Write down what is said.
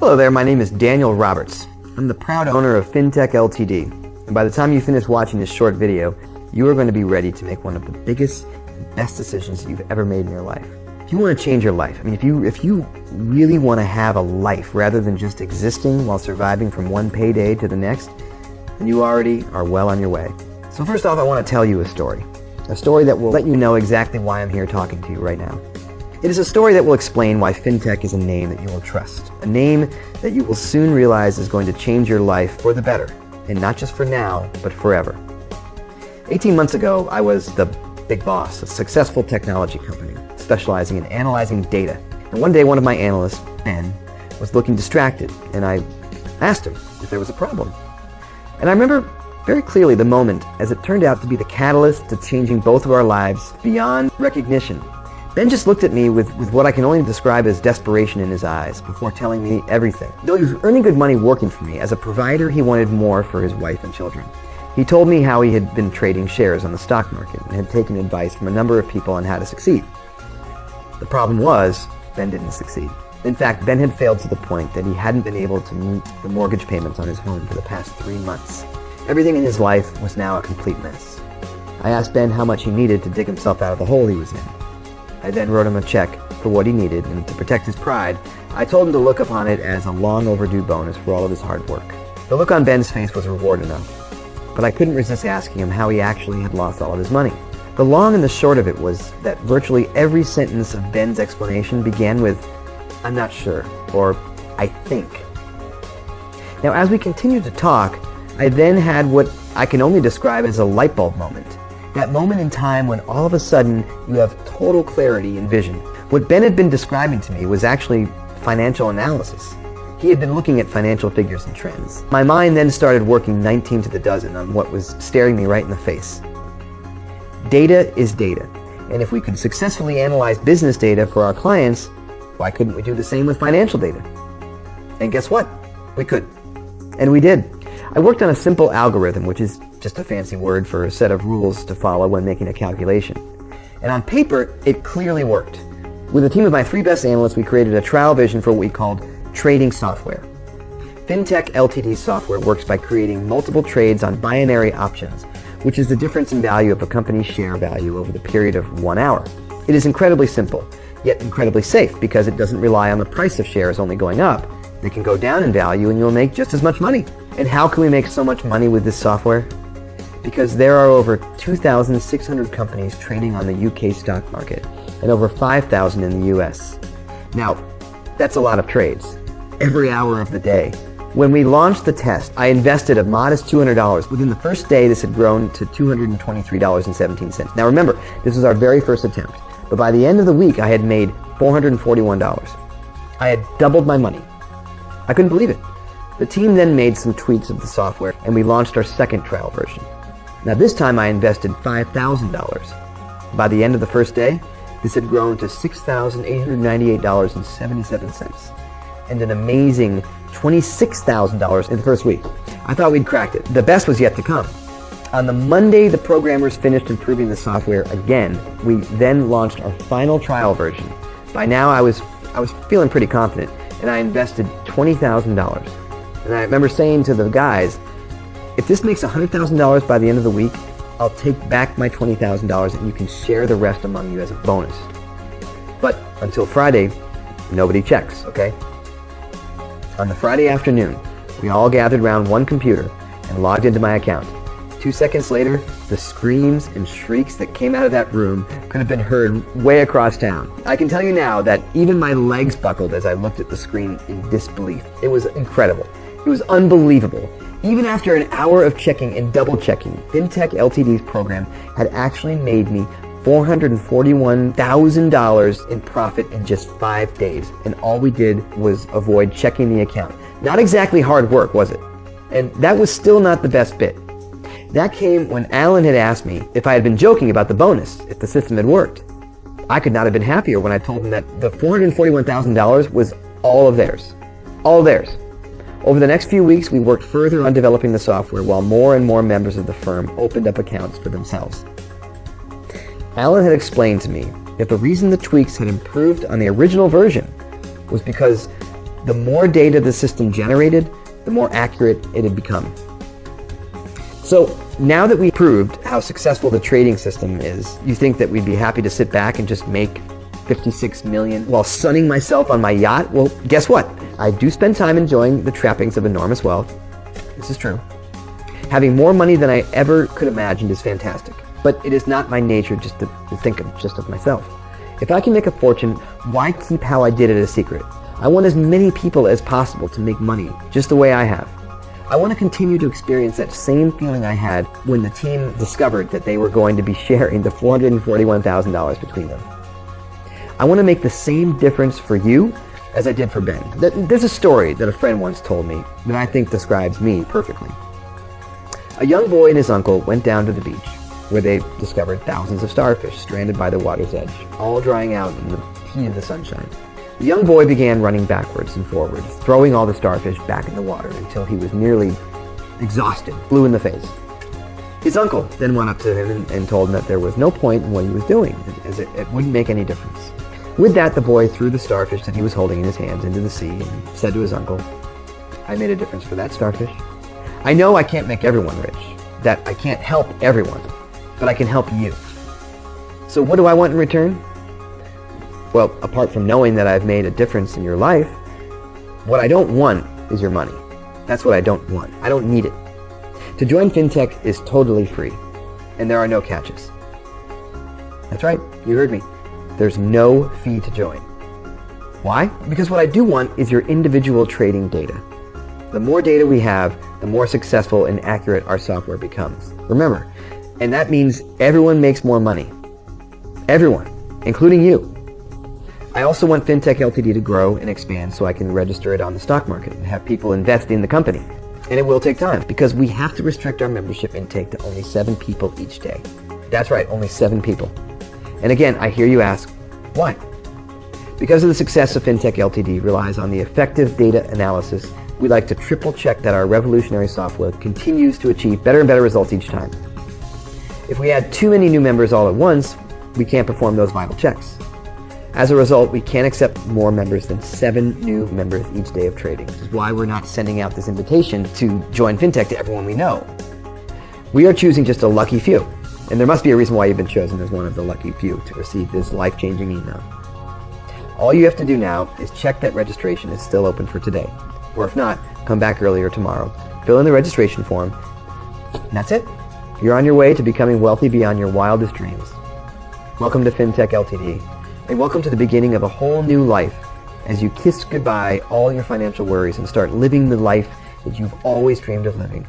Hello there, my name is Daniel Roberts. I'm the proud owner of FinTech Ltd. And by the time you finish watching this short video, you are going to be ready to make one of the biggest and best decisions you've ever made in your life. If you want to change your life, if you really want to have a life rather than just existing while surviving from one payday to the next, then you already are well on your way. So first off, I want to tell you a story that will let you know exactly why I'm here talking to you right now. It is a story that will explain why FinTech is a name that you will trust, a name that you will soon realize is going to change your life for the better, and not just for now, but forever. 18 months ago, I was the big boss of a successful technology company specializing in analyzing data. And one day, one of my analysts, Ben, was looking distracted, and I asked him if there was a problem. And I remember very clearly the moment as it turned out to be the catalyst to changing both of our lives beyond recognition. Ben just looked at me with what I can only describe as desperation in his eyes before telling me everything. Though he was earning good money working for me, as a provider he wanted more for his wife and children. He told me how he had been trading shares on the stock market and had taken advice from a number of people on how to succeed. The problem was, Ben didn't succeed. In fact, Ben had failed to the point that he hadn't been able to meet the mortgage payments on his home for the past 3 months. Everything in his life was now a complete mess. I asked Ben how much he needed to dig himself out of the hole he was in. I then wrote him a check for what he needed, and to protect his pride, I told him to look upon it as a long overdue bonus for all of his hard work. The look on Ben's face was reward enough, but I couldn't resist asking him how he actually had lost all of his money. The long and the short of it was that virtually every sentence of Ben's explanation began with, "I'm not sure," or "I think." Now, as we continued to talk, I then had what I can only describe as a light bulb moment. That moment in time when all of a sudden you have total clarity and vision. What Ben had been describing to me was actually financial analysis. He had been looking at financial figures and trends. My mind then started working 19 to the dozen on what was staring me right in the face. Data is data, and if we could successfully analyze business data for our clients, why couldn't we do the same with financial data? And guess what? We could. And we did. I worked on a simple algorithm, which is just a fancy word for a set of rules to follow when making a calculation. And on paper, it clearly worked. With a team of my 3 best analysts, we created a trial vision for what we called trading software. FinTech Ltd software works by creating multiple trades on binary options, which is the difference in value of a company's share value over the period of 1 hour. It is incredibly simple, yet incredibly safe because it doesn't rely on the price of shares only going up. They can go down in value and you'll make just as much money. And how can we make so much money with this software? Because there are over 2,600 companies trading on the UK stock market and over 5,000 in the US. Now, that's a lot of trades, every hour of the day. When we launched the test, I invested a modest $200. Within the first day, this had grown to $223.17. Now remember, this was our very first attempt, but by the end of the week, I had made $441. I had doubled my money. I couldn't believe it. The team then made some tweaks of the software, and we launched our second trial version. Now this time I invested $5,000. By the end of the first day, this had grown to $6,898.77, and an amazing $26,000 in the first week. I thought we'd cracked it. The best was yet to come. On the Monday the programmers finished improving the software again, we then launched our final trial version. By now I was feeling pretty confident, and I invested $20,000. And I remember saying to the guys, if this makes $100,000 by the end of the week, I'll take back my $20,000 and you can share the rest among you as a bonus. But until Friday, nobody checks, okay? On the Friday afternoon, we all gathered around one computer and logged into my account. 2 seconds later, the screams and shrieks that came out of that room could have been heard way across town. I can tell you now that even my legs buckled as I looked at the screen in disbelief. It was incredible. It was unbelievable. Even after an hour of checking and double checking, FinTech Ltd's program had actually made me $441,000 in profit in just 5 days. And all we did was avoid checking the account. Not exactly hard work, was it? And that was still not the best bit. That came when Alan had asked me if I had been joking about the bonus, if the system had worked. I could not have been happier when I told him that the $441,000 was all of theirs. All theirs. Over the next few weeks, we worked further on developing the software while more and more members of the firm opened up accounts for themselves. Alan had explained to me that the reason the tweaks had improved on the original version was because The more data the system generated, the more accurate it had become. So now that we proved how successful the trading system is, you think that we'd be happy to sit back and just make 56 million while sunning myself on my yacht? Well, guess what? I do spend time enjoying the trappings of enormous wealth. This is true. Having more money than I ever could imagine is fantastic, but it is not my nature just to think of myself. If I can make a fortune, why keep how I did it a secret? I want as many people as possible to make money just the way I have. I want to continue to experience that same feeling I had when the team discovered that they were going to be sharing the $441,000 between them. I want to make the same difference for you as I did for Ben. There's a story that a friend once told me that I think describes me perfectly. A young boy and his uncle went down to the beach, where they discovered thousands of starfish stranded by the water's edge, all drying out in the heat of the sunshine. The young boy began running backwards and forwards, throwing all the starfish back in the water until he was nearly exhausted, blue in the face. His uncle then went up to him and told him that there was no point in what he was doing, as it wouldn't make any difference. With that, the boy threw the starfish that he was holding in his hands into the sea and said to his uncle, "I made a difference for that starfish. I know I can't make everyone rich, that I can't help everyone, but I can help you. So what do I want in return? Well, apart from knowing that I've made a difference in your life, what I don't want is your money. That's what I don't want. I don't need it. To join FinTech is totally free, and there are no catches." That's right, you heard me. There's no fee to join. Why? Because what I do want is your individual trading data. The more data we have, the more successful and accurate our software becomes. Remember, and that means everyone makes more money. Everyone, including you. I also want FinTech Ltd to grow and expand so I can register it on the stock market and have people invest in the company. And it will take time because we have to restrict our membership intake to only 7 people each day. That's right, only 7 people. And again, I hear you ask, why? Because of the success of FinTech Ltd relies on the effective data analysis, we like to triple check that our revolutionary software continues to achieve better and better results each time. If we add too many new members all at once, we can't perform those vital checks. As a result, we can't accept more members than 7 new members each day of trading, which is why we're not sending out this invitation to join FinTech to everyone we know. We are choosing just a lucky few, and there must be a reason why you've been chosen as one of the lucky few to receive this life-changing email. All you have to do now is check that registration is still open for today, or if not, come back earlier tomorrow, fill in the registration form, and that's it. You're on your way to becoming wealthy beyond your wildest dreams. Welcome to FinTech Ltd. And welcome to the beginning of a whole new life as you kiss goodbye all your financial worries and start living the life that you've always dreamed of living.